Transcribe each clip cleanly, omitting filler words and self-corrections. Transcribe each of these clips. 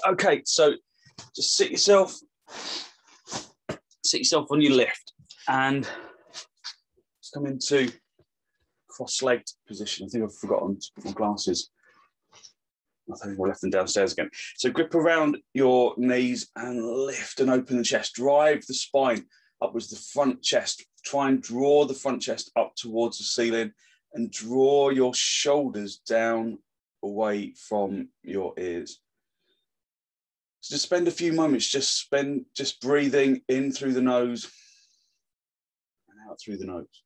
Okay, so just sit yourself on your lift and just come into cross-legged position. I think I've forgotten to put my glasses. I think I left them downstairs again. So grip around your knees and lift and open the chest. Drive the spine upwards, the front chest. Try and draw the front chest up towards the ceiling and draw your shoulders down away from your ears. So just spend a few moments, just breathing in through the nose and out through the nose.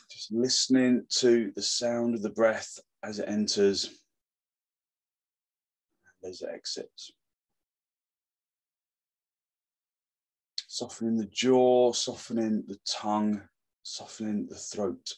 Just listening to the sound of the breath as it enters and as it exits. Softening the jaw, softening the tongue, softening the throat.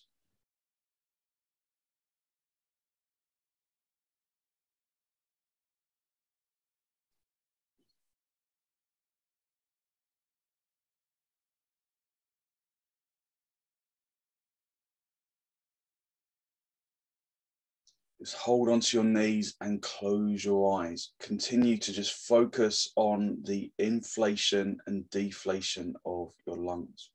Just hold onto your knees and close your eyes. Continue to just focus on the inflation and deflation of your lungs.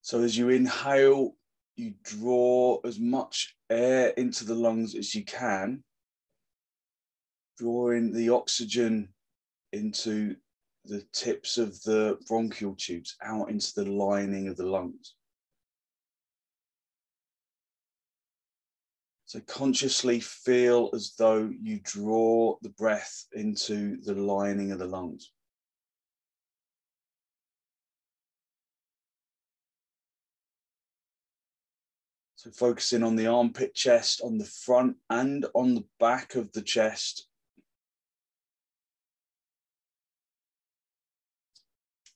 So as you inhale, you draw as much air into the lungs as you can, drawing the oxygen into the tips of the bronchial tubes, out into the lining of the lungs. So consciously feel as though you draw the breath into the lining of the lungs. So focusing on the armpit chest, on the front and on the back of the chest.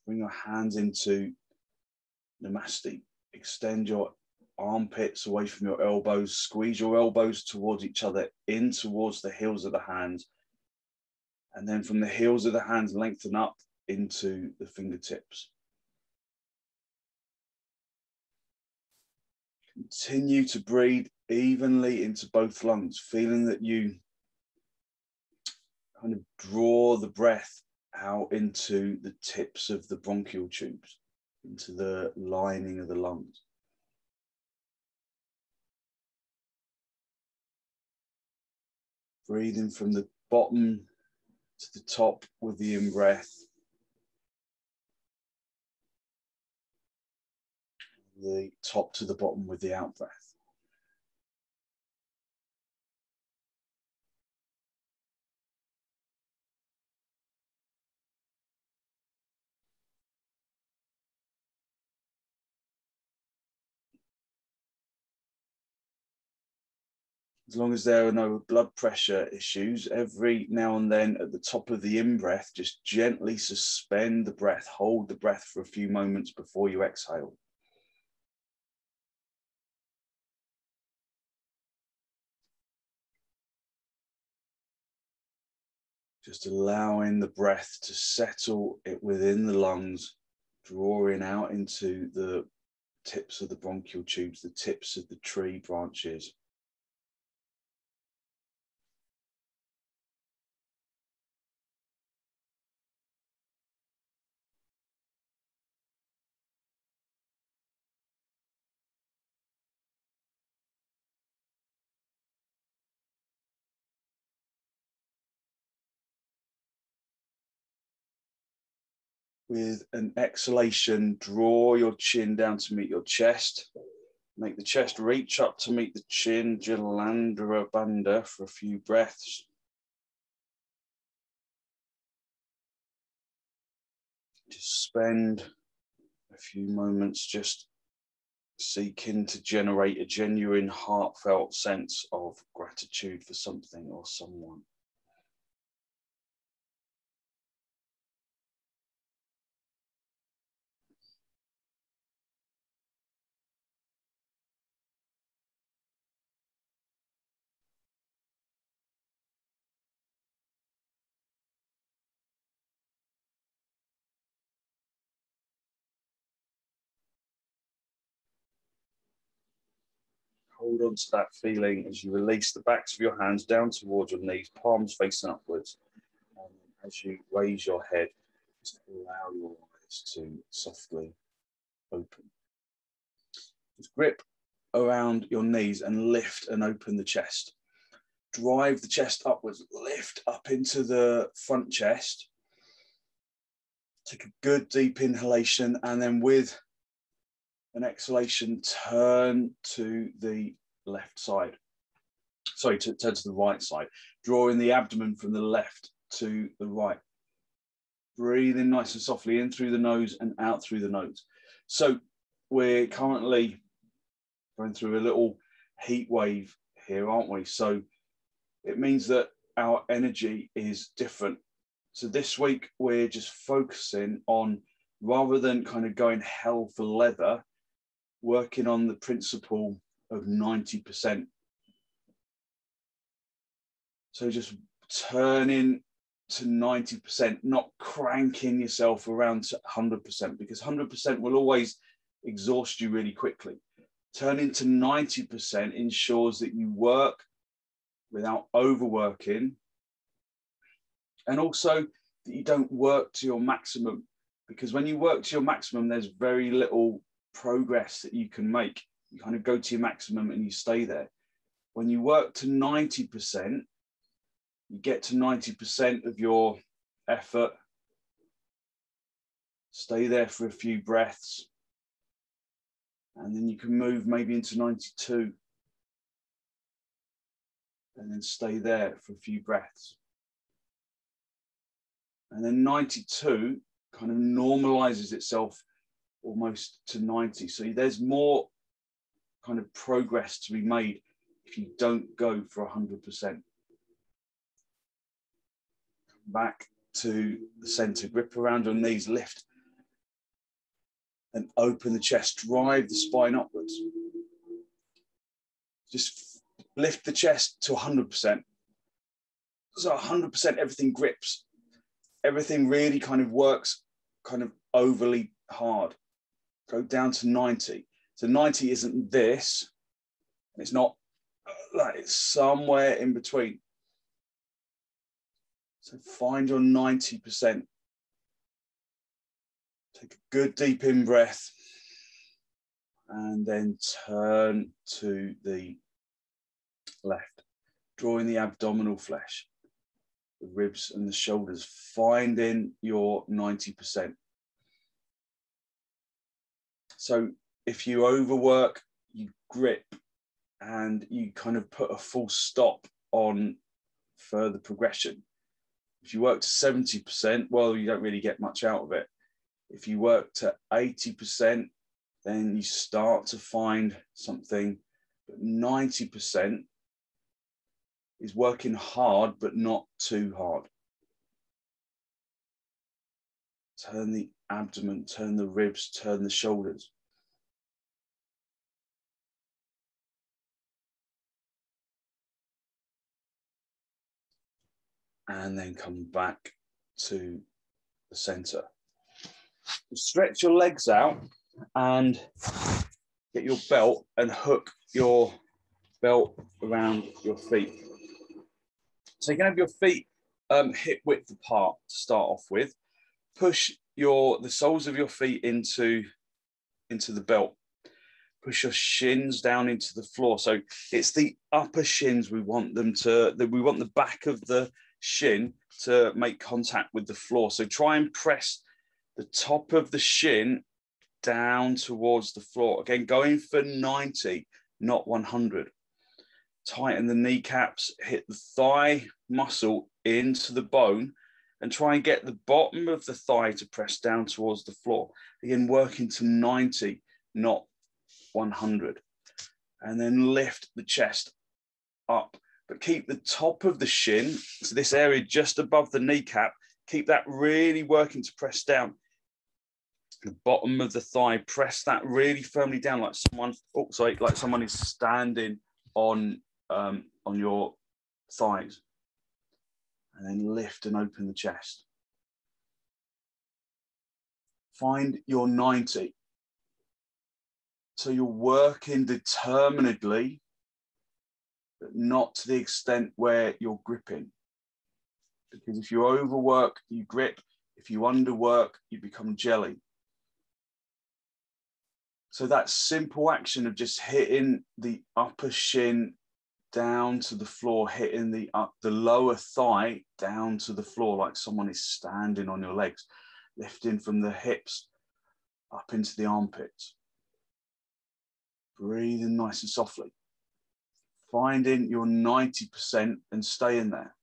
Bring your hands into Namaste. Extend your armpits away from your elbows. Squeeze your elbows towards each other, in towards the heels of the hands. And then from the heels of the hands, lengthen up into the fingertips. Continue to breathe evenly into both lungs, feeling that you kind of draw the breath out into the tips of the bronchial tubes, into the lining of the lungs. Breathing from the bottom to the top with the in-breath. The top to the bottom with the out-breath. As long as there are no blood pressure issues, every now and then at the top of the in-breath, just gently suspend the breath, hold the breath for a few moments before you exhale. Just allowing the breath to settle it within the lungs, drawing out into the tips of the bronchial tubes, the tips of the tree branches. With an exhalation, draw your chin down to meet your chest. Make the chest reach up to meet the chin, Jalandhara Bandha, for a few breaths. Just spend a few moments just seeking to generate a genuine, heartfelt sense of gratitude for something or someone. Hold on to that feeling as you release the backs of your hands down towards your knees, palms facing upwards. And as you raise your head, just allow your eyes to softly open. Just grip around your knees and lift and open the chest. Drive the chest upwards, lift up into the front chest. Take a good deep inhalation, and then with an exhalation, turn to the left side. Sorry, turn to the right side. Drawing the abdomen from the left to the right. Breathe in nice and softly, in through the nose and out through the nose. So we're currently going through a little heat wave here, aren't we? So it means that our energy is different. So this week we're just focusing on, rather than kind of going hell for leather, working on the principle of 90%. So just turning to 90%, not cranking yourself around to 100%, because 100% will always exhaust you really quickly. Turning to 90% ensures that you work without overworking, and also that you don't work to your maximum, because when you work to your maximum, there's very little progress that you can make. You kind of go to your maximum and you stay there. When you work to 90%, you get to 90% of your effort, stay there for a few breaths, and then you can move maybe into 92, and then stay there for a few breaths. And then 92 kind of normalizes itself almost to 90. So there's more kind of progress to be made if you don't go for 100%. Back to the center, grip around your knees, lift and open the chest, drive the spine upwards. Just lift the chest to 100%. So 100%, everything grips. Everything really kind of works kind of overly hard. Go down to 90. So 90 isn't this, it's not like, it's somewhere in between. So find your 90%. Take a good deep in breath, and then turn to the left, drawing the abdominal flesh, the ribs and the shoulders, finding your 90%. So if you overwork, you grip and you kind of put a full stop on further progression. If you work to 70%, well, you don't really get much out of it. If you work to 80%, then you start to find something. But 90% is working hard, but not too hard. Turn the abdomen, turn the ribs, turn the shoulders. And then come back to the center. Stretch your legs out and get your belt and hook your belt around your feet. So you can have your feet hip width apart to start off with. Push the soles of your feet into the belt. Push your shins down into the floor. So it's the upper shins we want we want the back of the shin to make contact with the floor. So try and press the top of the shin down towards the floor. Again, going for 90, not 100. Tighten the kneecaps, hit the thigh muscle into the bone, and try and get the bottom of the thigh to press down towards the floor. Again, working to 90, not 100. And then lift the chest up, but keep the top of the shin, so this area just above the kneecap, keep that really working to press down. The bottom of the thigh, press that really firmly down, like someone is standing on your thighs. And then lift and open the chest. Find your 90. So you're working determinedly but not to the extent where you're gripping. Because if you overwork, you grip. If you underwork, you become jelly. So that simple action of just hitting the upper shin down to the floor, hitting the lower thigh down to the floor like someone is standing on your legs, lifting from the hips up into the armpits. Breathing nice and softly. Finding your 90% and staying there.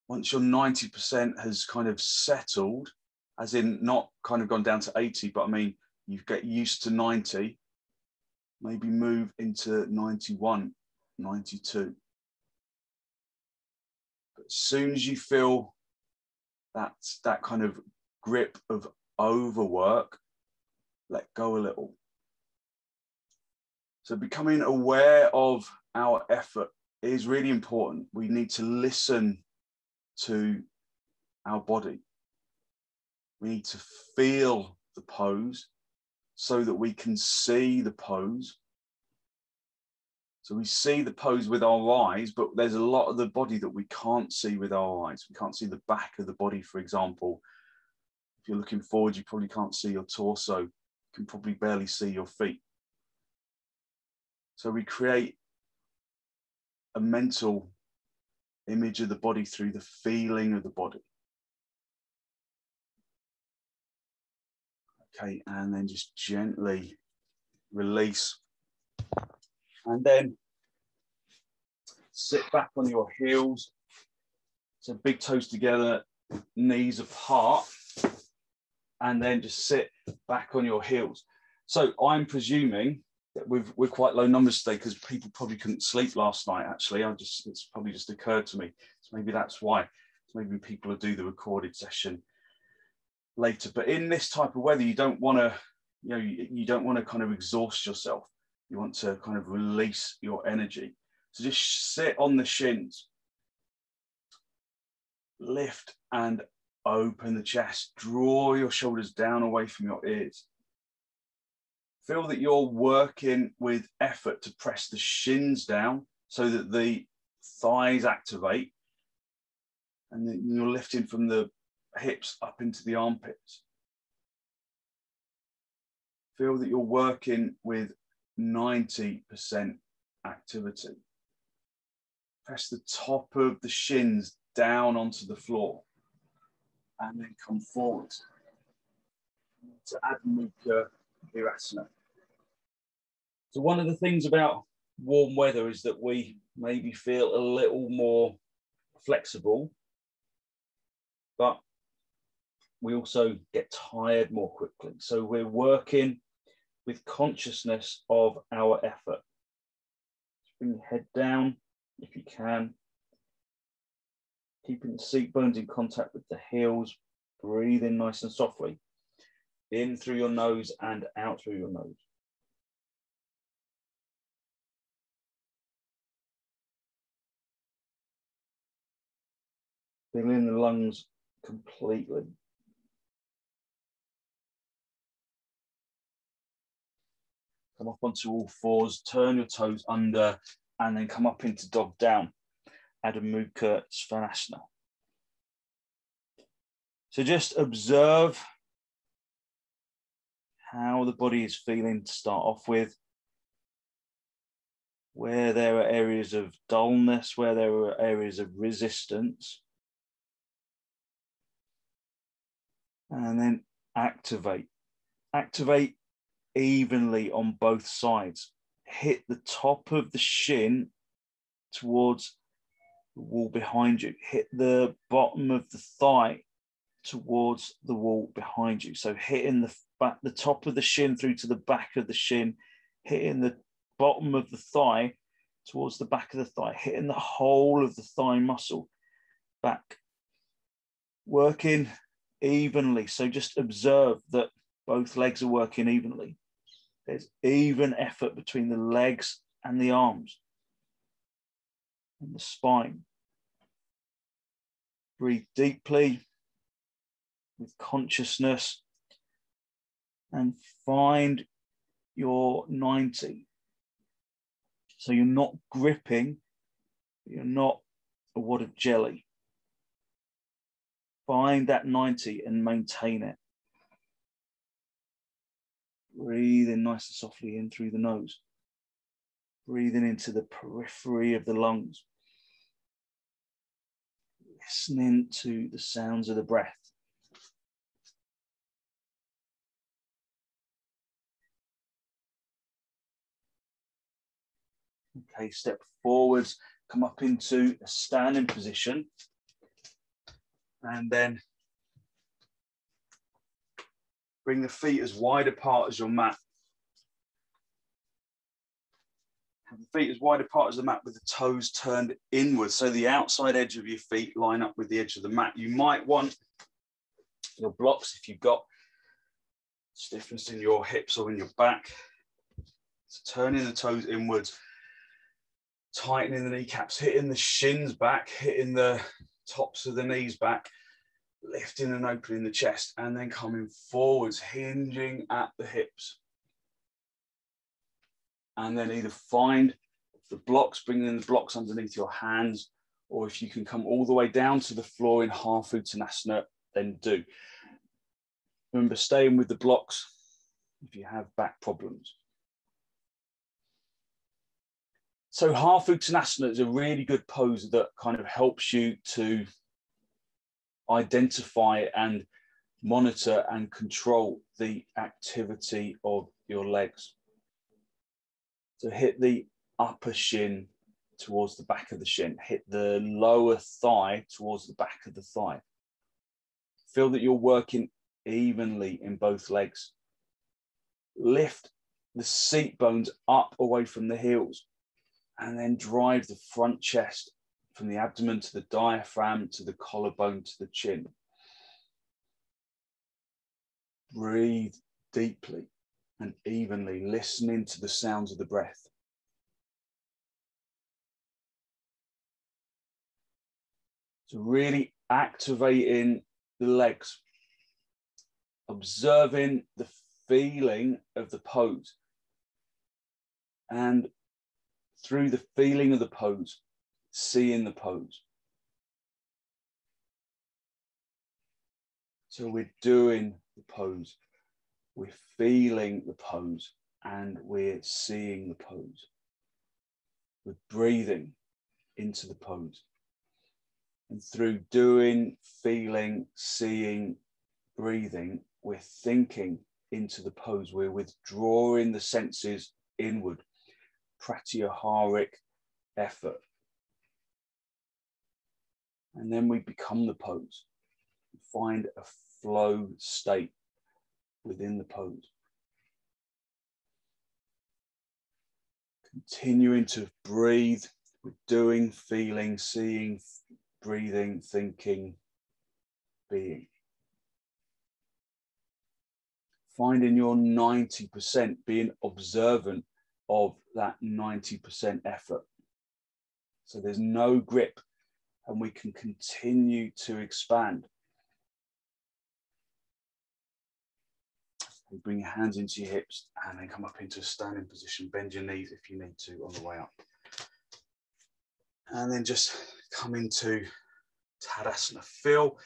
Once your 90% has kind of settled, as in not kind of gone down to 80, but I mean, you get used to 90, maybe move into 91, 92. But as soon as you feel that kind of grip of overwork, let go a little. So becoming aware of our effort is really important. We need to listen to our body. We need to feel the pose so that we can see the pose. So we see the pose with our eyes, but there's a lot of the body that we can't see with our eyes. We can't see the back of the body, for example. If you're looking forward, you probably can't see your torso. You can probably barely see your feet. So we create a mental image of the body through the feeling of the body. Okay, and then just gently release. And then sit back on your heels. So big toes together, knees apart. And then just sit back on your heels. So I'm presuming that we're quite low numbers today because people probably couldn't sleep last night, actually. It's probably just occurred to me. So maybe that's why. So maybe people will do the recorded session later. But in this type of weather, you don't want to, you don't want to kind of exhaust yourself. You want to kind of release your energy. So just sit on the shins. Lift and open the chest. Draw your shoulders down away from your ears. Feel that you're working with effort to press the shins down so that the thighs activate. And then you're lifting from the hips up into the armpits. Feel that you're working with 90% activity. Press the top of the shins down onto the floor and then come forward to Adho Mukha Vrksasana. So one of the things about warm weather is that we maybe feel a little more flexible, but we also get tired more quickly. So we're working with consciousness of our effort. Just bring your head down if you can. Keeping the seat bones in contact with the heels. Breathe in nice and softly. In through your nose and out through your nose. Filling the lungs completely. Come up onto all fours, turn your toes under, and then come up into dog down. Adho Mukha Svanasana. So just observe how the body is feeling to start off with, where there are areas of dullness, where there are areas of resistance. And then activate. Activate evenly on both sides. Hit the top of the shin towards the wall behind you. Hit the bottom of the thigh towards the wall behind you. So hitting the top of the shin through to the back of the shin, hitting the bottom of the thigh towards the back of the thigh, hitting the whole of the thigh muscle back. Working evenly. So just observe that both legs are working evenly. There's even effort between the legs and the arms and the spine. Breathe deeply with consciousness and find your 90. So you're not gripping, you're not a wad of jelly. Find that 90 and maintain it. Breathing nice and softly in through the nose. Breathing into the periphery of the lungs. Listening to the sounds of the breath. Okay, step forwards, come up into a standing position. And then bring the feet as wide apart as your mat. Have the feet as wide apart as the mat with the toes turned inwards. So the outside edge of your feet line up with the edge of the mat. You might want your blocks if you've got stiffness in your hips or in your back. So turning the toes inwards, tightening the kneecaps, hitting the shins back, hitting the tops of the knees back, lifting and opening the chest, and then coming forwards, hinging at the hips. And then either find the blocks, bringing the blocks underneath your hands, or if you can come all the way down to the floor in half Uttanasana, then do. Remember, staying with the blocks if you have back problems. So half Uttanasana is a really good pose that kind of helps you to identify and monitor and control the activity of your legs. So hit the upper shin towards the back of the shin, hit the lower thigh towards the back of the thigh. Feel that you're working evenly in both legs. Lift the seat bones up away from the heels and then drive the front chest from the abdomen to the diaphragm, to the collarbone, to the chin. Breathe deeply and evenly, listening to the sounds of the breath. So really activating the legs, observing the feeling of the pose, and through the feeling of the pose, seeing the pose. So we're doing the pose, we're feeling the pose, and we're seeing the pose. We're breathing into the pose. And through doing, feeling, seeing, breathing, we're thinking into the pose. We're withdrawing the senses inward. Pratyaharic effort. And then we become the pose. Find a flow state within the pose. Continuing to breathe with doing, feeling, seeing, breathing, thinking, being. Finding your 90%, being observant of that 90% effort. So there's no grip and we can continue to expand. And bring your hands into your hips and then come up into a standing position. Bend your knees if you need to on the way up. And then just come into Tadasana. Feel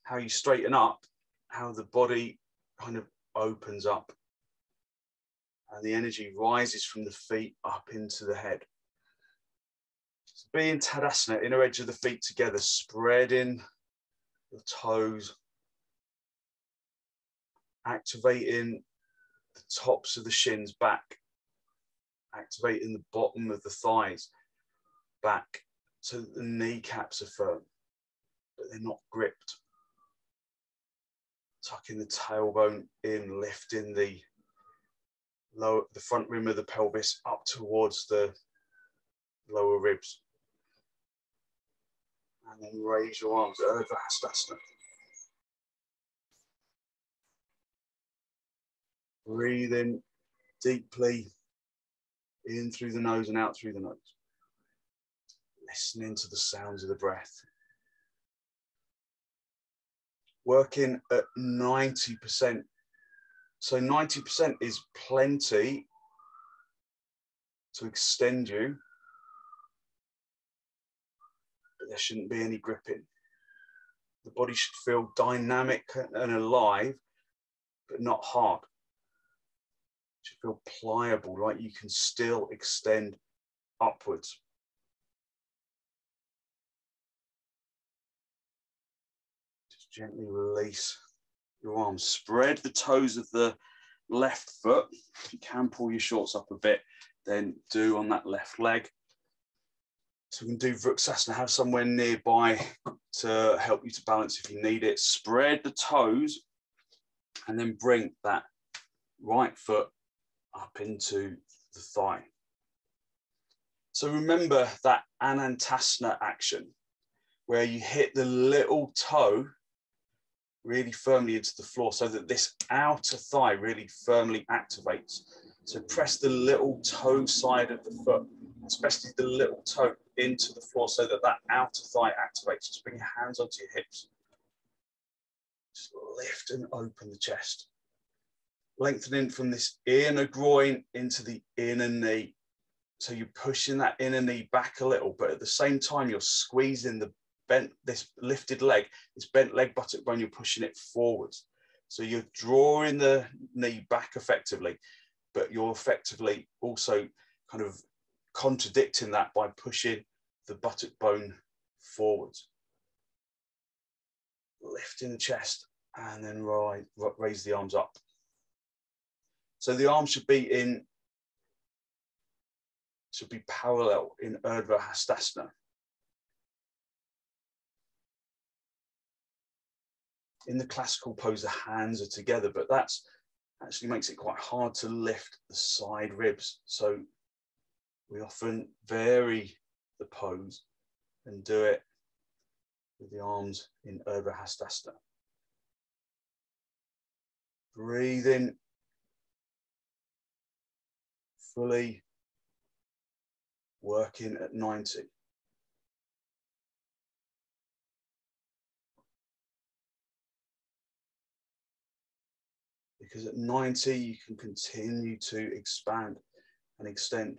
how you straighten up, how the body kind of opens up. And the energy rises from the feet up into the head. So be in Tadasana, inner edge of the feet together, spreading the toes, activating the tops of the shins back, activating the bottom of the thighs back so that the kneecaps are firm, but they're not gripped. Tucking the tailbone in, lifting the front rim of the pelvis up towards the lower ribs. And then raise your arms, Vrksasana. Breathing deeply in through the nose and out through the nose. Listening to the sounds of the breath. Working at 90%. So 90% is plenty to extend you, but there shouldn't be any gripping. The body should feel dynamic and alive, but not hard. It should feel pliable, like you can still extend upwards. Just gently release your arms. Spread the toes of the left foot. If you can pull your shorts up a bit, then do on that left leg. So we can do Vrksasana, have somewhere nearby to help you to balance if you need it. Spread the toes and then bring that right foot up into the thigh. So remember that anantasana action where you hit the little toe really firmly into the floor so that this outer thigh really firmly activates. So press the little toe side of the foot, especially the little toe, into the floor so that that outer thigh activates. Just bring your hands onto your hips. Just lift and open the chest. Lengthening from this inner groin into the inner knee. So you're pushing that inner knee back a little, but at the same time, you're squeezing the this lifted leg, this bent leg buttock bone, you're pushing it forwards. So you're drawing the knee back effectively, but you're effectively also kind of contradicting that by pushing the buttock bone forwards. Lifting the chest and then raise the arms up. So the arms should be parallel in Vrksasana. In the classical pose, the hands are together, but that's actually makes it quite hard to lift the side ribs. So we often vary the pose and do it with the arms in Vrksasana. Breathe in fully, working at 90. Because at 90, you can continue to expand and extend.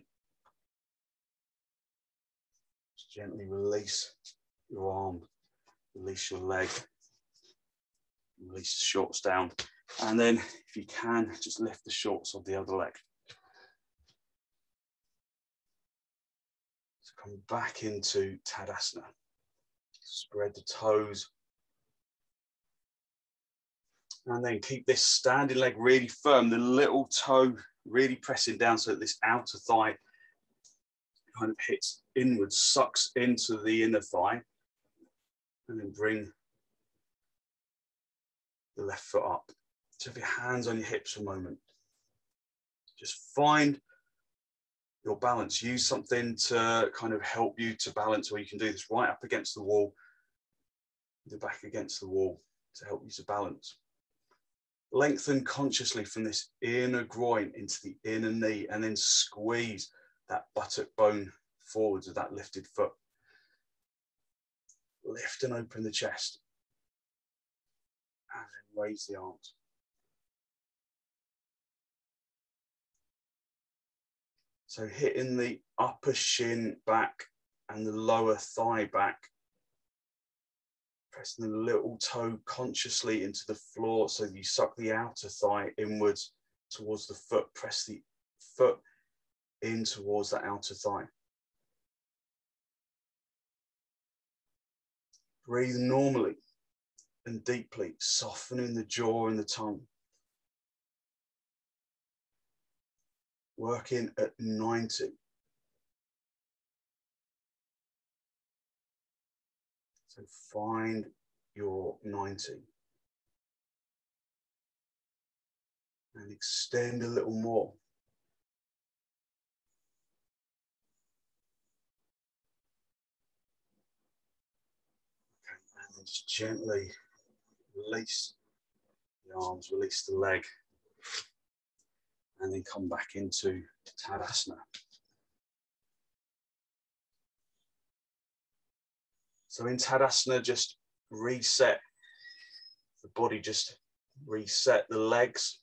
Just gently release your arm, release your leg, release the shorts down. And then if you can, just lift the shorts of the other leg. So come back into Tadasana. Spread the toes. And then keep this standing leg really firm, the little toe really pressing down so that this outer thigh kind of hits inwards, sucks into the inner thigh. And then bring the left foot up. So have your hands on your hips for a moment. Just find your balance. Use something to kind of help you to balance, or you can do this right up against the wall, the back against the wall to help you to balance. Lengthen consciously from this inner groin into the inner knee and then squeeze that buttock bone forwards with that lifted foot. Lift and open the chest and then raise the arms. So hitting the upper shin back and the lower thigh back. Pressing the little toe consciously into the floor so you suck the outer thigh inwards towards the foot. Press the foot in towards that outer thigh. Breathe normally and deeply, softening the jaw and the tongue. Working at 90. So find your 90 and extend a little more. Okay, and then just gently release the arms, release the leg, and then come back into Tadasana. So in Tadasana, just reset the body, just reset the legs,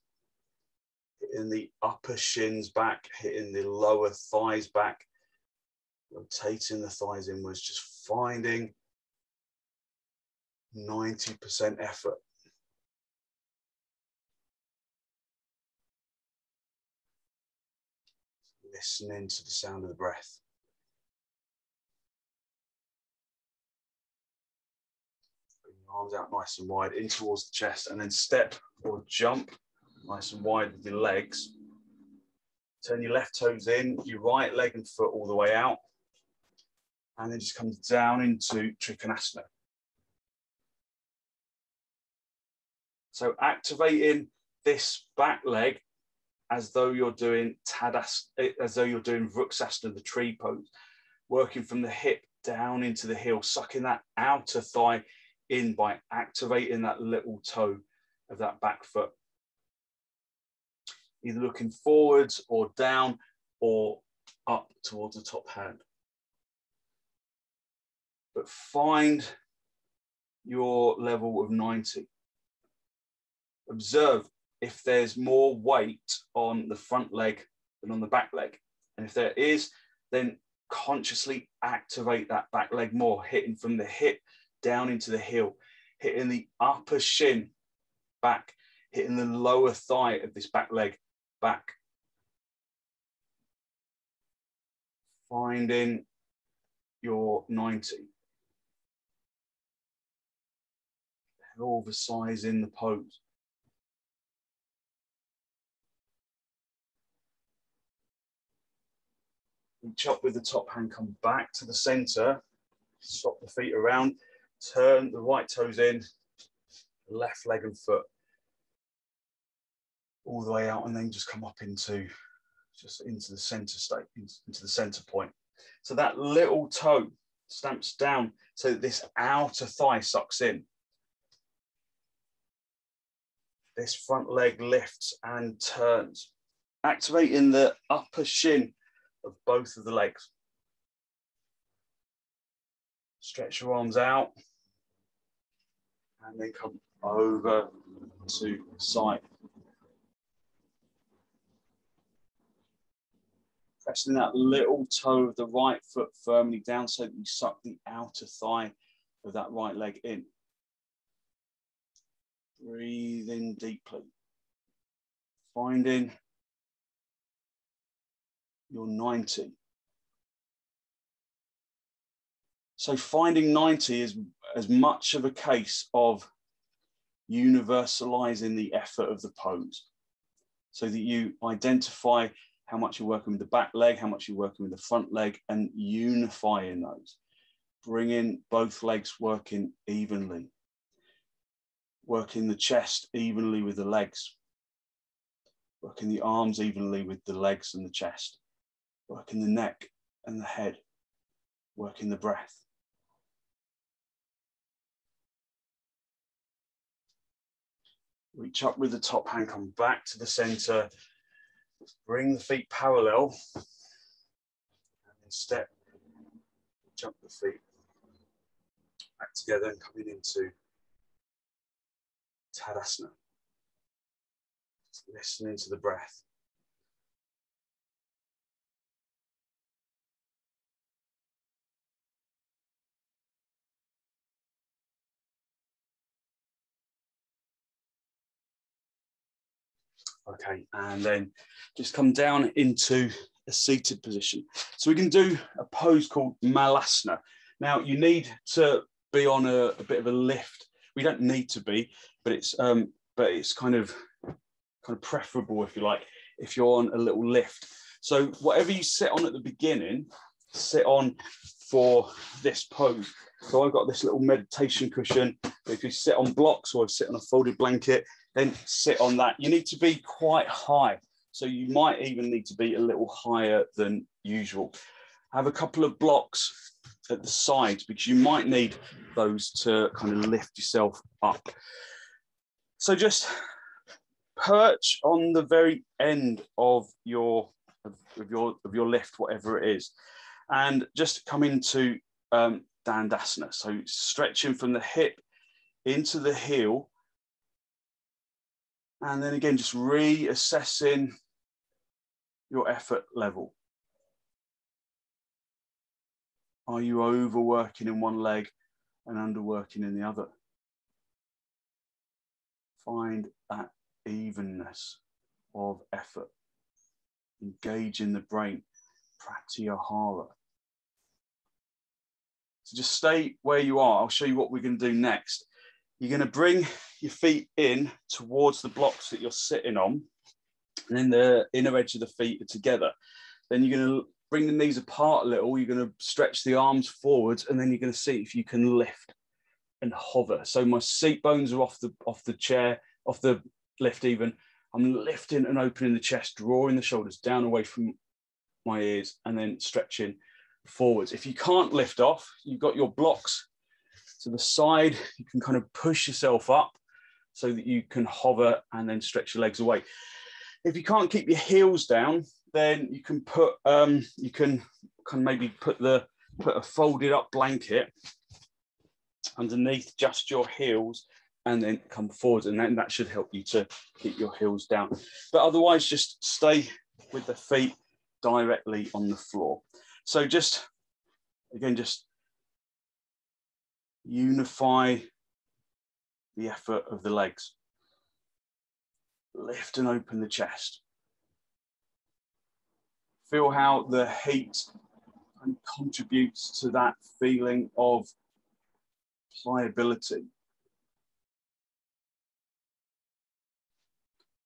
hitting the upper shins back, hitting the lower thighs back, rotating the thighs inwards, just finding 90% effort. Listening to the sound of the breath. Bring your arms out nice and wide in towards the chest, and then step or jump nice and wide with your legs. Turn your left toes in, your right leg and foot all the way out, and then just comes down into Trikonasana. So activating this back leg as though you're doing Vrksasana, the tree pose, working from the hip down into the heel, sucking that outer thigh in by activating that little toe of that back foot. Either looking forwards or down or up towards the top hand. But find your level of 90. Observe if there's more weight on the front leg than on the back leg. And if there is, then consciously activate that back leg more, hitting from the hip down into the heel, hitting the upper shin back, hitting the lower thigh of this back leg back. Finding your 90. Oversize in the pose. Reach up with the top hand, come back to the center, swap the feet around, turn the right toes in, left leg and foot all the way out, and then just come up into the center state, into the center point. So that little toe stamps down so that this outer thigh sucks in. This front leg lifts and turns, activating the upper shin of both of the legs. Stretch your arms out and then come over to the side. Pressing that little toe of the right foot firmly down so that you suck the outer thigh of that right leg in. Breathe in deeply. Finding your 90. So finding 90 is as much of a case of universalizing the effort of the pose, so that you identify how much you're working with the back leg, how much you're working with the front leg, and unifying those. Bringing both legs working evenly. Working the chest evenly with the legs. Working the arms evenly with the legs and the chest. Working the neck and the head. Working the breath. Reach up with the top hand, come back to the center. Bring the feet parallel. And then step, jump the feet back together and coming into Tadasana. Just listening to the breath. Okay, and then just come down into a seated position. So we can do a pose called malasana. Now you need to be on a bit of a lift. We don't need to be, but it's kind of preferable, if you like, if you're on a little lift. So whatever you sit on at the beginning, sit on for this pose. So I've got this little meditation cushion. If you sit on blocks or sit on a folded blanket, then sit on that. You need to be quite high. So you might even need to be a little higher than usual. Have a couple of blocks at the sides because you might need those to kind of lift yourself up. So just perch on the very end of your lift, whatever it is, and just come into Dandasana. So stretching from the hip into the heel And then again, just reassessing your effort level. Are you overworking in one leg and underworking in the other? Find that evenness of effort. Engage in the brain. Pratyahara. So just stay where you are. I'll show you what we're going to do next. You're going to bring your feet in towards the blocks that you're sitting on, and then the inner edge of the feet are together. Then you're going to bring the knees apart a little. You're going to stretch the arms forwards, and then you're going to see if you can lift and hover. So my seat bones are off the chair, off the lift even. I'm lifting and opening the chest, drawing the shoulders down away from my ears, and then stretching forwards. If you can't lift off, you've got your blocks to the side. You can kind of push yourself up so that you can hover and then stretch your legs away. If you can't keep your heels down, then you can put you can maybe put a folded up blanket underneath just your heels and then come forward, and then that should help you to keep your heels down. But otherwise, just stay with the feet directly on the floor. So just unify the effort of the legs. Lift and open the chest. Feel how the heat contributes to that feeling of pliability.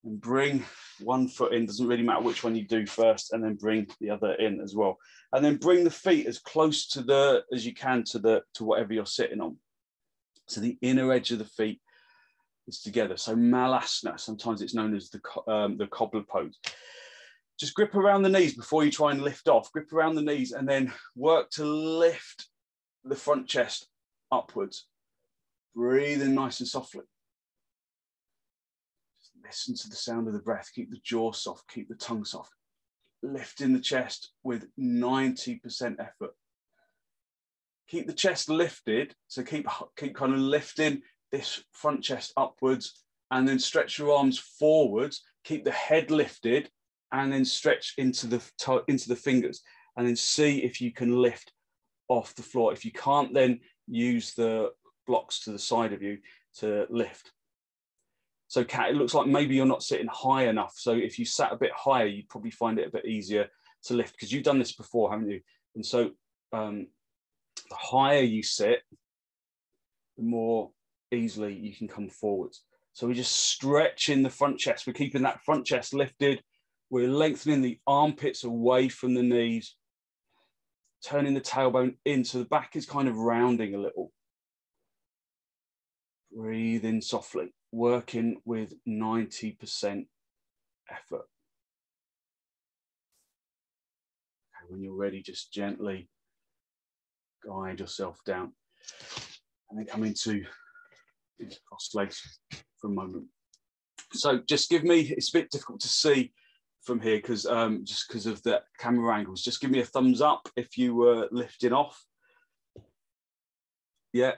And bring one foot in, doesn't really matter which one you do first, and then bring the other in as well. And then bring the feet as close to as you can to whatever you're sitting on. So the inner edge of the feet is together. So malasana, sometimes it's known as the cobbler pose. Just grip around the knees before you try and lift off. Grip around the knees and then work to lift the front chest upwards. Breathe in nice and softly. Listen to the sound of the breath. Keep the jaw soft. Keep the tongue soft. Lifting the chest with 90% effort. Keep the chest lifted. So keep kind of lifting this front chest upwards, and then stretch your arms forwards. Keep the head lifted, and then stretch into the fingers, and then see if you can lift off the floor. If you can't, then use the blocks to the side of you to lift. So cat, it looks like maybe you're not sitting high enough. So if you sat a bit higher, you'd probably find it a bit easier to lift, because you've done this before, haven't you? And so the higher you sit, the more easily you can come forwards. So we're just stretching the front chest. We're keeping that front chest lifted. We're lengthening the armpits away from the knees, turning the tailbone in so the back is kind of rounding a little. Breathe in softly, working with 90% effort. Okay, when you're ready, just gently guide yourself down, and then come into cross legs for a moment. So just give me, it's a bit difficult to see from here because just because of the camera angles, just give me a thumbs up if you were lifting off. Yeah,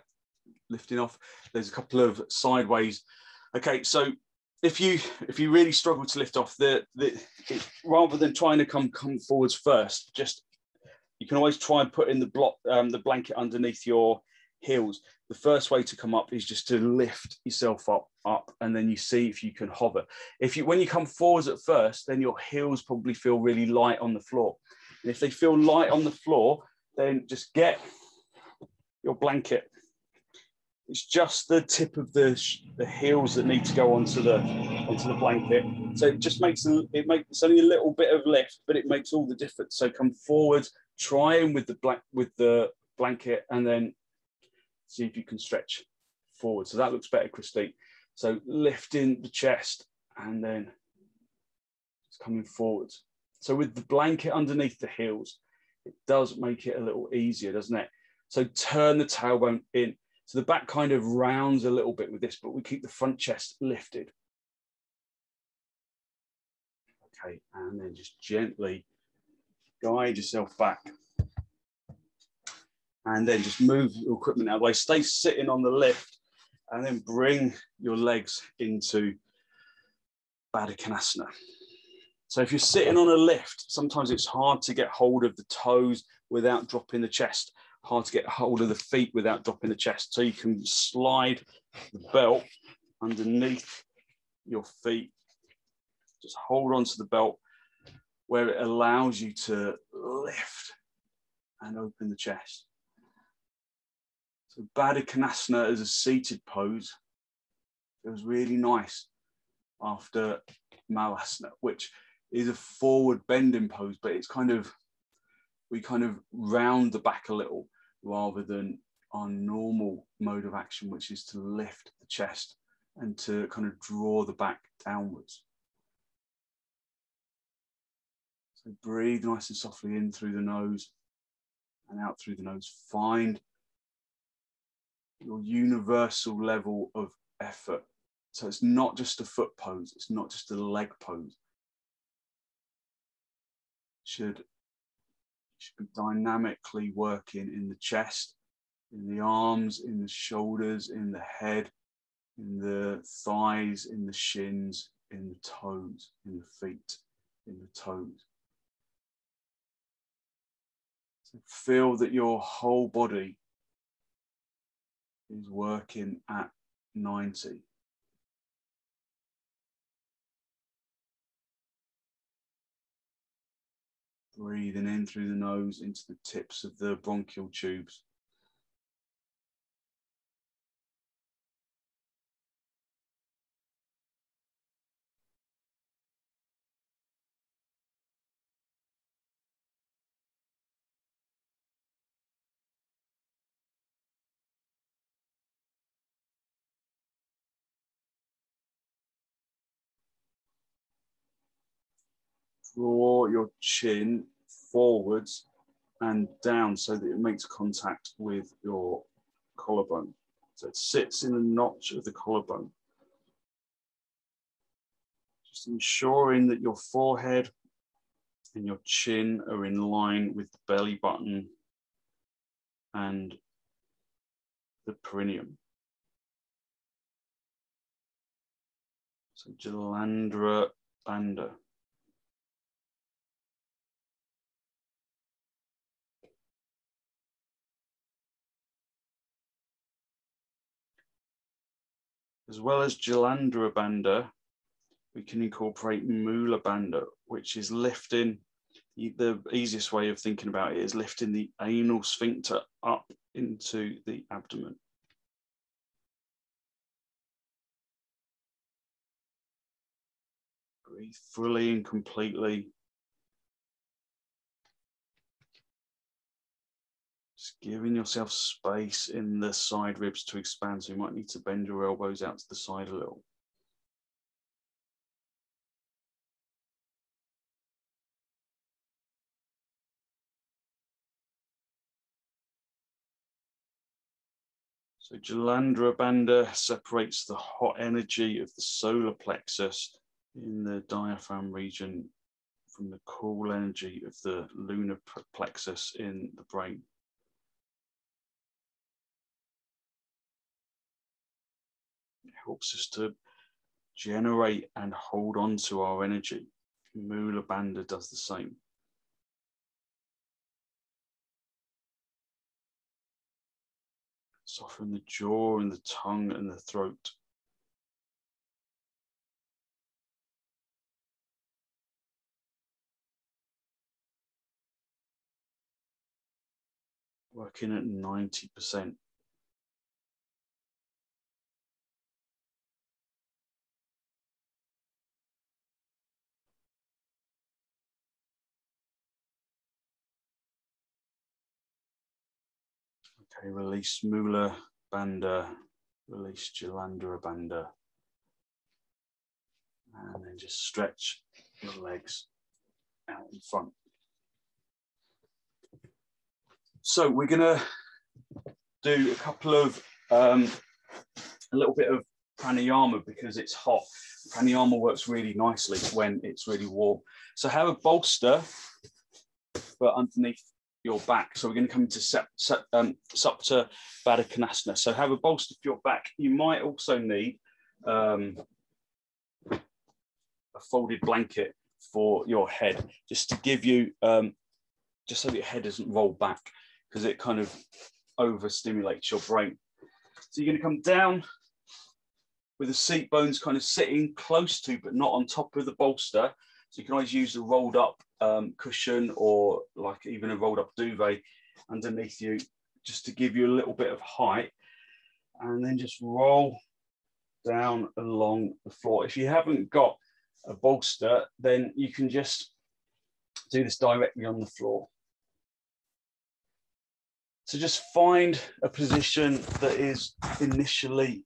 lifting off. There's a couple of sideways. Okay, so if you really struggle to lift off, rather than trying to come forwards first, just you can always try and put in the blanket underneath your heels. The first way to come up is just to lift yourself up, and then you see if you can hover. When you come forwards at first, then your heels probably feel really light on the floor. And if they feel light on the floor, then just get your blanket. It's just the tip of the heels that need to go onto the blanket. So it just makes it's only a little bit of lift, but it makes all the difference. So come forward, try and with the blanket, and then see if you can stretch forward. So that looks better, Christine. So lifting the chest and then it's coming forwards. So with the blanket underneath the heels, it does make it a little easier, doesn't it? So turn the tailbone in. So the back kind of rounds a little bit with this, but we keep the front chest lifted. Okay, and then just gently guide yourself back. And then just move your equipment out of the way. Stay sitting on the lift, and then bring your legs into Vrksasana. So if you're sitting on a lift, sometimes it's hard to get hold of the toes without dropping the chest, hard to get hold of the feet without dropping the chest. So you can slide the belt underneath your feet, just hold on to the belt where it allows you to lift and open the chest. So Vrksasana as a seated pose feels really nice after malasana, which is a forward bending pose, but it's we kind of round the back a little rather than our normal mode of action, which is to lift the chest and to kind of draw the back downwards. So breathe nice and softly in through the nose and out through the nose. Find your universal level of effort. So it's not just a foot pose, it's not just a leg pose. Should be dynamically working in the chest, in the arms, in the shoulders, in the head, in the thighs, in the shins, in the toes, in the feet, in the toes. So feel that your whole body is working at 90. Breathing in through the nose into the tips of the bronchial tubes. Draw your chin forwards and down so that it makes contact with your collarbone. So it sits in the notch of the collarbone. Just ensuring that your forehead and your chin are in line with the belly button and the perineum. So Jalandhara Bandha. As well as Jalandhara Bandha, we can incorporate Mula Bandha, which is lifting, the easiest way of thinking about it is lifting the anal sphincter up into the abdomen. Breathe fully and completely. Just giving yourself space in the side ribs to expand, so you might need to bend your elbows out to the side a little. So Jalandhara Bandha separates the hot energy of the solar plexus in the diaphragm region from the cool energy of the lunar plexus in the brain. It helps us to generate and hold on to our energy. Mula Bandha does the same. Soften the jaw and the tongue and the throat. Working at 90%. Okay, release Mula Bandha, release Jalandhara Bandha. And then just stretch your legs out in front. So we're gonna do a couple of, a little bit of pranayama because it's hot. Pranayama works really nicely when it's really warm. So have a bolster for underneath your back. So we're going to come into Supta Vrksasana. So have a bolster for your back. You might also need a folded blanket for your head, just to give you, just so your head doesn't roll back, because it kind of overstimulates your brain. So you're going to come down with the seat bones kind of sitting close to, but not on top of the bolster. So you can always use a rolled up cushion, or like even a rolled up duvet underneath you, just to give you a little bit of height, and then just roll down along the floor. If you haven't got a bolster, then you can just do this directly on the floor. So just find a position that is initially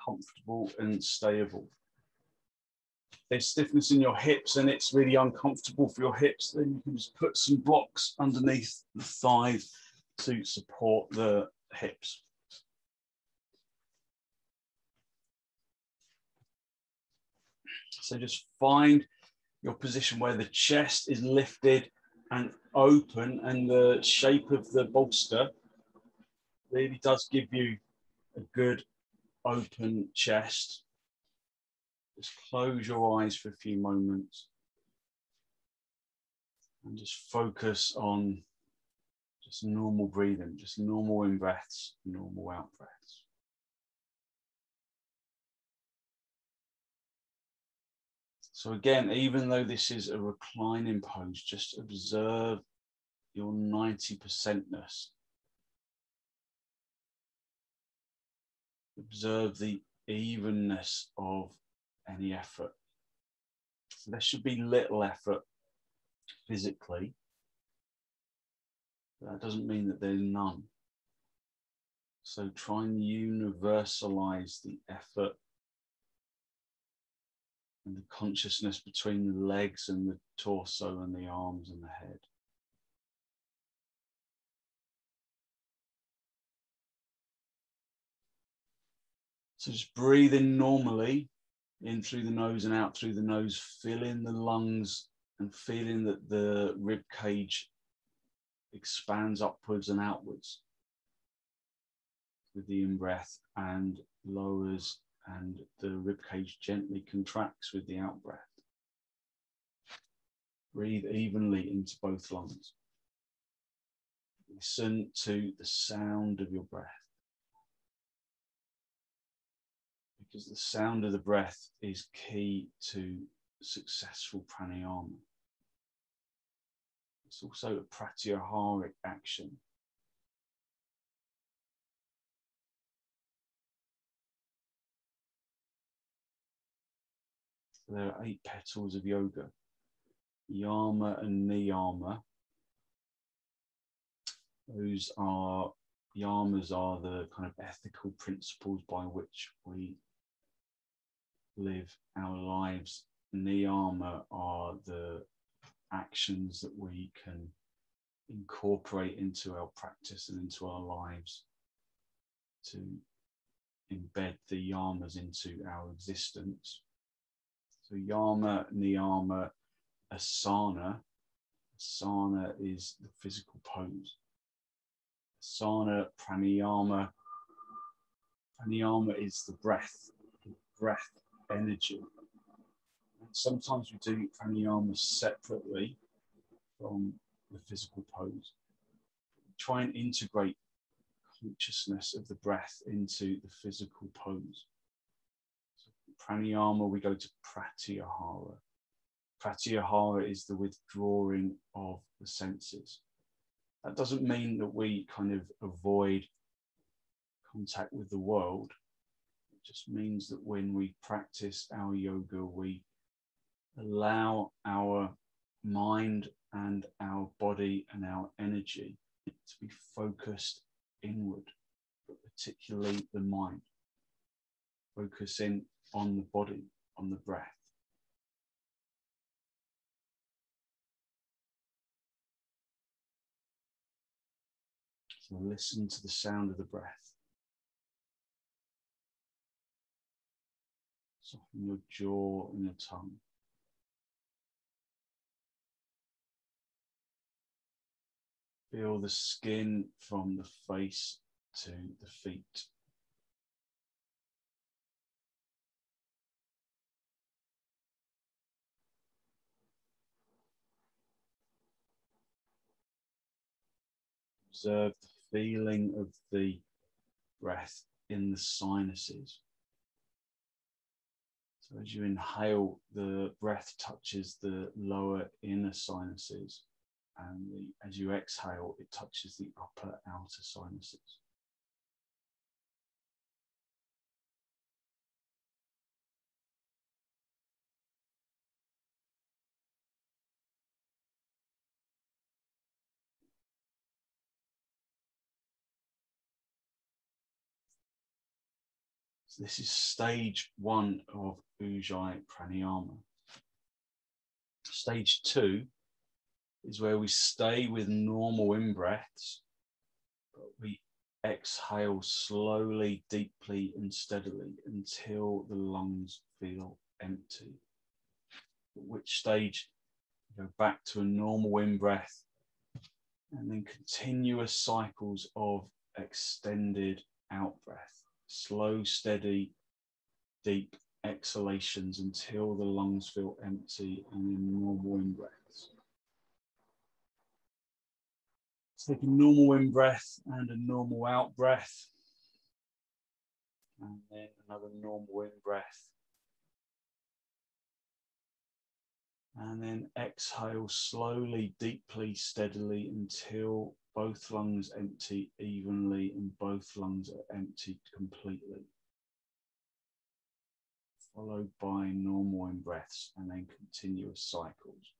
comfortable and stable. If there's stiffness in your hips and it's really uncomfortable for your hips, then you can just put some blocks underneath the thighs to support the hips. So just find your position where the chest is lifted and open, and the shape of the bolster really does give you a good open chest. Just close your eyes for a few moments and just focus on just normal breathing, just normal in-breaths, normal out-breaths. So again, even though this is a reclining pose, just observe your 90%ness. Observe the evenness of any effort. So there should be little effort physically. But that doesn't mean that there's none. So try and universalize the effort and the consciousness between the legs and the torso and the arms and the head. So just breathe in normally, in through the nose and out through the nose, filling the lungs and feeling that the rib cage expands upwards and outwards with the in-breath, and lowers, and the rib cage gently contracts with the out-breath. Breathe evenly into both lungs. Listen to the sound of your breath, because the sound of the breath is key to successful pranayama. It's also a pratyaharic action. There are 8 petals of yoga: yama and niyama. Yamas are the kind of ethical principles by which we live our lives. Niyama are the actions that we can incorporate into our practice and into our lives to embed the yamas into our existence. So yama, niyama, asana. Asana is the physical pose. Asana, pranayama. Pranayama is the breath energy. And sometimes we do pranayama separately from the physical pose. Try and integrate consciousness of the breath into the physical pose. So pranayama, we go to pratyahara. Pratyahara is the withdrawing of the senses. That doesn't mean that we kind of avoid contact with the world. It just means that when we practice our yoga, we allow our mind and our body and our energy to be focused inward, but particularly the mind, focusing on the body, on the breath. So listen to the sound of the breath. Soften your jaw and your tongue. Feel the skin from the face to the feet. Observe the feeling of the breath in the sinuses. So as you inhale, the breath touches the lower inner sinuses, and as you exhale, it touches the upper outer sinuses. So this is stage 1 of Ujjai pranayama. Stage 2 is where we stay with normal in-breaths, but we exhale slowly, deeply and steadily until the lungs feel empty. At which stage you go back to a normal in-breath and then continuous cycles of extended out-breath. Slow, steady, deep exhalations until the lungs feel empty, and then normal in-breaths. Take a normal in-breath and a normal out-breath, and then another normal in-breath. And then exhale slowly, deeply, steadily until both lungs empty evenly and both lungs are emptied completely. Followed by normal in-breaths and then continuous cycles.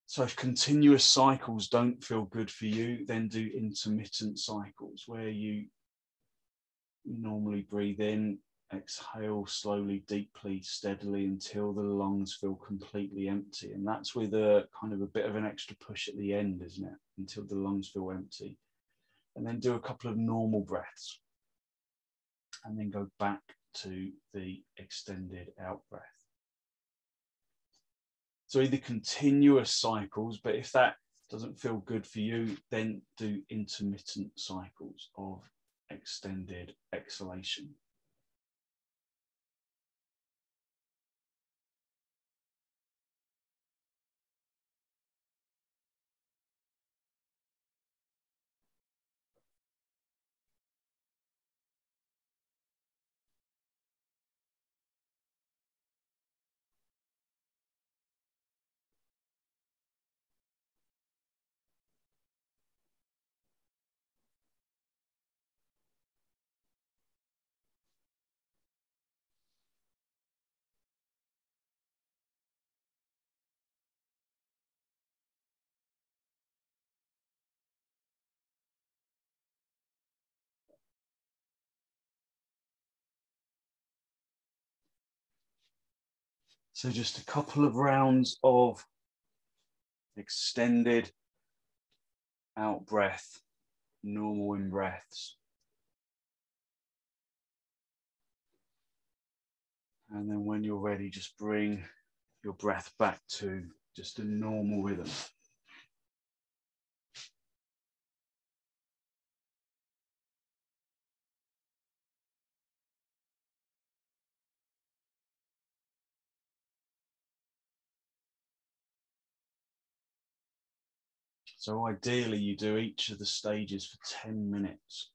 So if continuous cycles don't feel good for you, then do intermittent cycles where you normally breathe in, exhale slowly, deeply, steadily until the lungs feel completely empty. And that's with a kind of a bit of an extra push at the end, isn't it? Until the lungs feel empty. And then do a couple of normal breaths. And then go back to the extended out breath. So either continuous cycles, but if that doesn't feel good for you, then do intermittent cycles of extended exhalation. So just a couple of rounds of extended out breath, normal in breaths. And then when you're ready, just bring your breath back to just a normal rhythm. So ideally you do each of the stages for 10 minutes,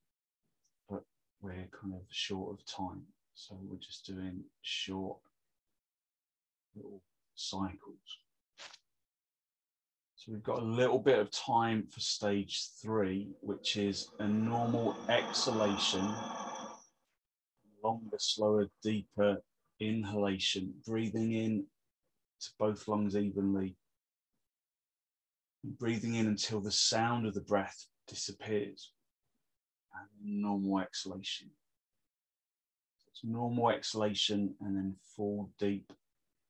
but we're kind of short of time. So we're just doing short little cycles. So we've got a little bit of time for stage 3, which is a normal exhalation, longer, slower, deeper inhalation, breathing in to both lungs evenly, breathing in until the sound of the breath disappears, and normal exhalation. So it's normal exhalation and then full, deep,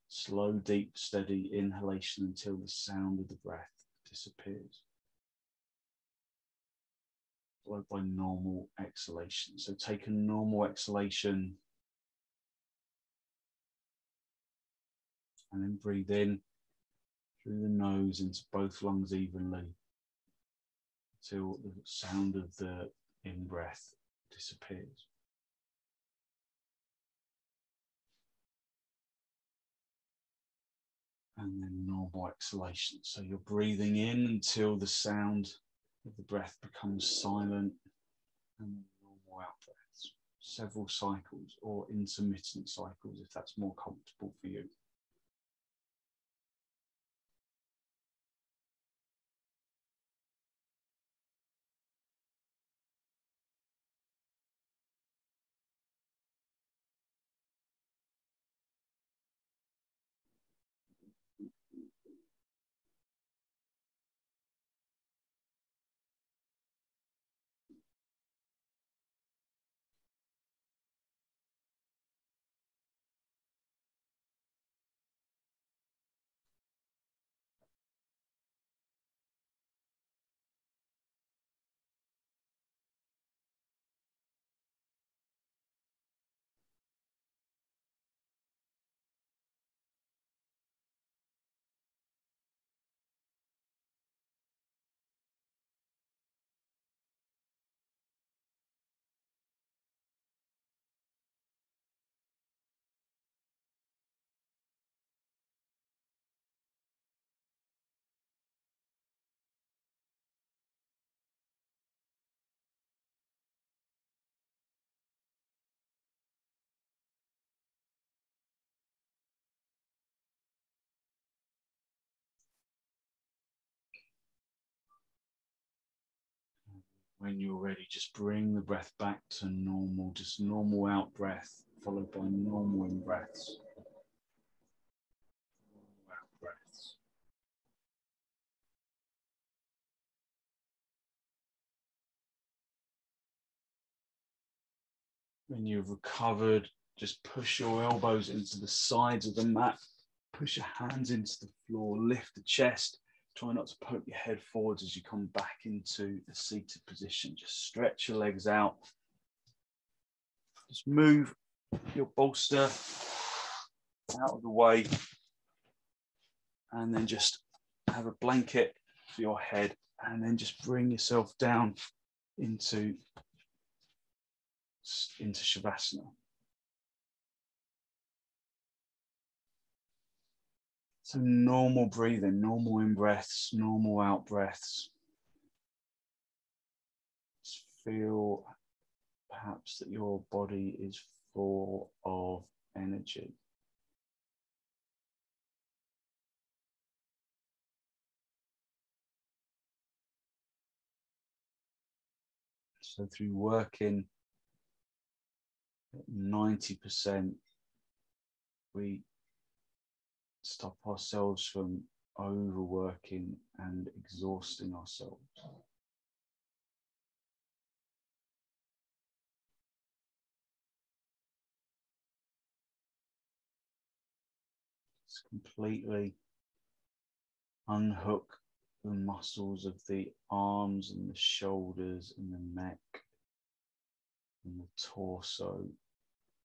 slow, deep, steady inhalation until the sound of the breath disappears, followed by normal exhalation. So take a normal exhalation And then breathe in through the nose into both lungs evenly until the sound of the in-breath disappears. And then normal exhalation. So you're breathing in until the sound of the breath becomes silent, and then normal out breaths. Several cycles or intermittent cycles if that's more comfortable for you. When you're ready, just bring the breath back to normal, just normal out breath, followed by normal in breaths. Normal out breaths. When you've recovered, just push your elbows into the sides of the mat, push your hands into the floor, lift the chest. Try not to poke your head forwards as you come back into a seated position. Just stretch your legs out. Just move your bolster out of the way. And then just have a blanket for your head. And then just bring yourself down into Shavasana. So normal breathing, normal in breaths, normal out breaths. Just feel perhaps that your body is full of energy. So through working at 90%, we stop ourselves from overworking and exhausting ourselves. Just completely unhook the muscles of the arms and the shoulders and the neck and the torso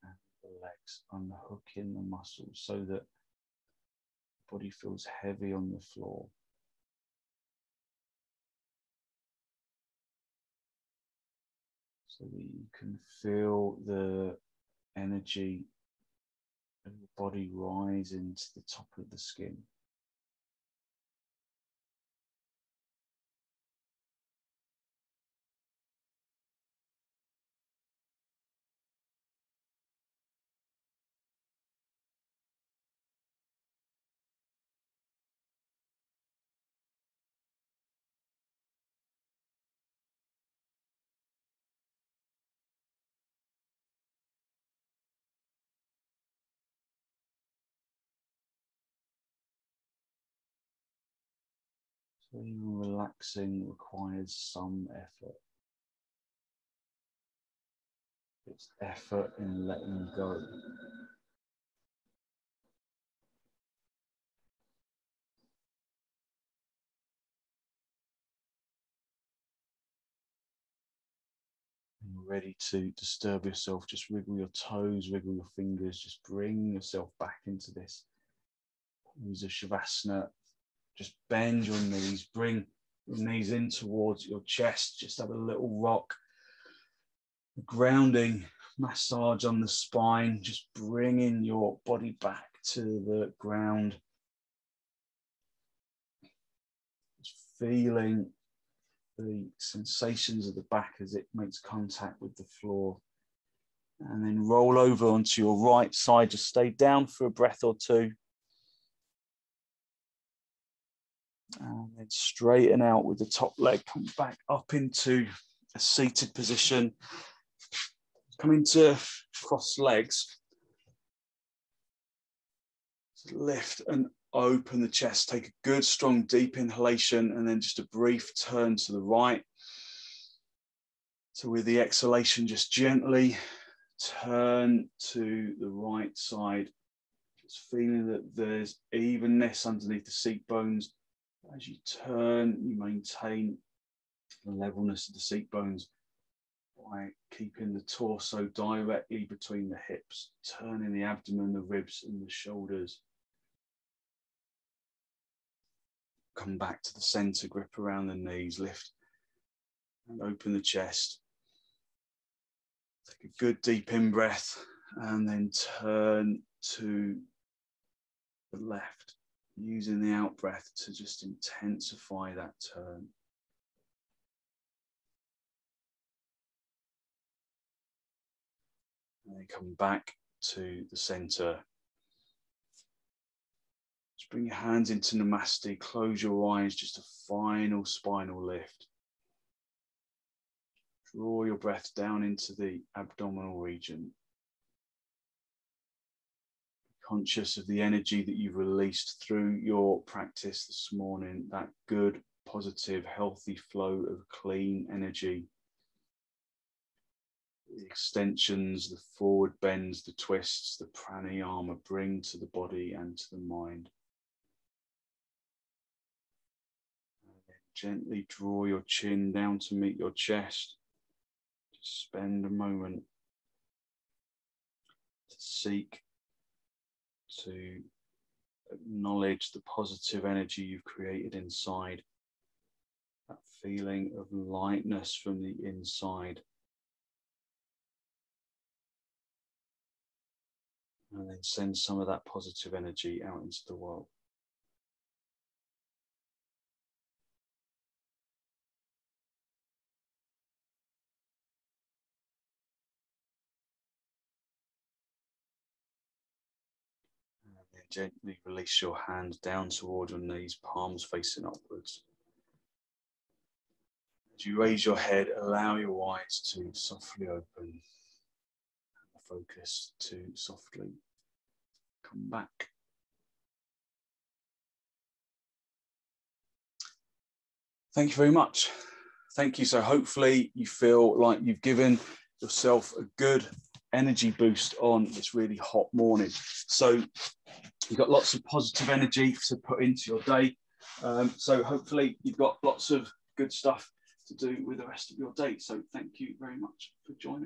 and the legs, unhooking the muscles so that the body feels heavy on the floor. So that you can feel the energy of the body rise into the top of the skin. So even relaxing requires some effort. It's effort in letting go. When you're ready to disturb yourself, just wiggle your toes, wiggle your fingers, just bring yourself back into this use a Shavasana. Just bend your knees, bring your knees in towards your chest, just have a little rock. Grounding massage on the spine, just bringing your body back to the ground. Just feeling the sensations of the back as it makes contact with the floor. And then roll over onto your right side, just stay down for a breath or two. And then straighten out with the top leg, come back up into a seated position. Come into cross legs. So lift and open the chest. Take a good, strong, deep inhalation and then just a brief turn to the right. So with the exhalation, just gently turn to the right side. Just feeling that there's evenness underneath the seat bones. As you turn, you maintain the levelness of the seat bones by keeping the torso directly between the hips, turning the abdomen, the ribs and the shoulders. Come back to the center, grip around the knees, lift and open the chest. Take a good deep in breath and then turn to the left, using the out breath to just intensify that turn. And then come back to the center. Just bring your hands into Namaste, close your eyes, just a final spinal lift. Draw your breath down into the abdominal region. Conscious of the energy that you've released through your practice this morning, that good, positive, healthy flow of clean energy. The extensions, the forward bends, the twists, the pranayama bring to the body and to the mind. And then gently draw your chin down to meet your chest. Just spend a moment to seek to acknowledge the positive energy you've created inside. That feeling of lightness from the inside. And then send some of that positive energy out into the world. And then gently release your hands down toward your knees, palms facing upwards. As you raise your head, allow your eyes to softly open. Focus to softly come back. Thank you very much. Thank you. So hopefully you feel like you've given yourself a good energy boost on this really hot morning. So you've got lots of positive energy to put into your day. So hopefully you've got lots of good stuff to do with the rest of your day. So thank you very much for joining.